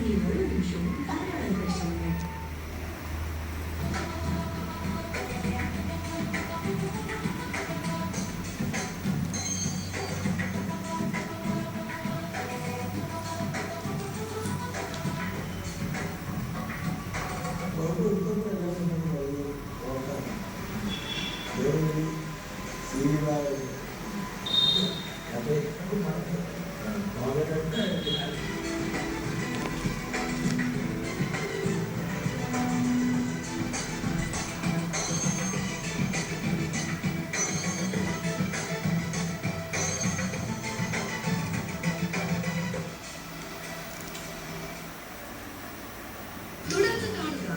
ഇനി ഓരോ നിമിഷവും ധാരാളം പ്രശ്നങ്ങൾ. തുടർന്ന് കാണുക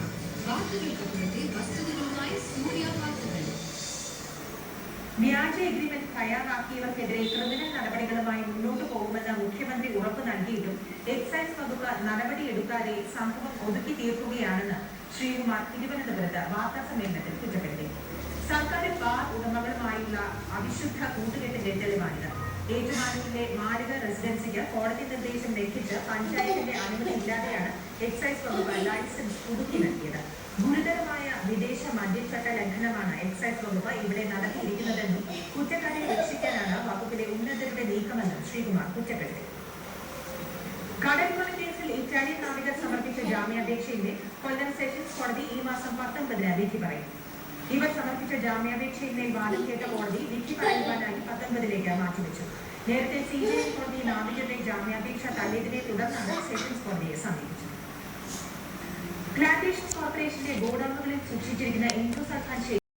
വാർത്തകൾക്കപ്പുറത്തെ വസ്തുതകളുമായി സൂര്യ വാർത്തകൾ. വ്യാജ എഗ്രിമെന്റ് തയ്യാറാക്കിയവർക്കെതിരെ ക്രിമിനൽ നടപടികളുമായി മുന്നോട്ടു പോകുമെന്ന് മുഖ്യമന്ത്രി ഉറപ്പു നൽകിയിട്ടും എക്സൈസ് വകുപ്പ് നടപടിയെടുക്കാതെ സംഭവം ഒതുക്കി തീർക്കുകയാണെന്ന് ശ്രീകുമാർ തിരുവനന്തപുരത്ത് വാർത്താസമ്മേളനത്തിൽ കുറ്റപ്പെടുത്തി. സർക്കാർ ബാർ ഉടമകളുമായുള്ള അവിശുദ്ധ കൂട്ടുകെട്ടിന്റെ തെളിവാണിത്. ഏറ്റുമാനൂരിലെ മാളിക റെസിഡൻസിക്ക് കോടതി നിർദ്ദേശം ലംഘിച്ച് പഞ്ചായത്തിന്റെ അനുമതി ഇല്ലാതെയാണ് എക്സൈസ് വകുപ്പ് ലൈസൻസ് പുതുക്കി നൽകിയത്. ഗുരുതരമായ വിദേശ മദ്യചട്ട ലംഘനമാണ് എക്സൈസ് വകുപ്പ് ഇവിടെ നടത്തിയിരിക്കുന്നതെന്നും കുറ്റക്കാരെ രക്ഷിക്കാനാണ് വകുപ്പിലെ ഉന്നതരുടെ നീക്കമെന്നും ശ്രീകുമാർ കുറ്റപ്പെടുത്തി. കടൽക്കൊള്ള കേസിൽ ഇറ്റാലിയൻ നാവികർ സമർപ്പിച്ച ജാമ്യാപേക്ഷയിലെ കൊല്ലം സെഷൻസ് കോടതി ഈ മാസം 19-ന് വിധി പറയും. ഇവർ സമർപ്പിച്ച ജാമ്യാപേക്ഷയിന്മേൽ വാദം കേട്ട കോടതി വിധി പറയുവാനായി 19-ലേക്ക് മാറ്റിവെച്ചു. നേരത്തെ CBI കോടതി നാവികരുടെ ജാമ്യാപേക്ഷ തള്ളിയതിനെ തുടർന്നാണ് സെഷൻസ് കോടതിയെ സമീപിച്ചത്. പ്ലാന്റേഷൻ കോർപ്പറേഷന്റെ ഗോഡൌണുകളിൽ സൂക്ഷിച്ചിരിക്കുന്ന ഇൻഡോ സർക്കാർ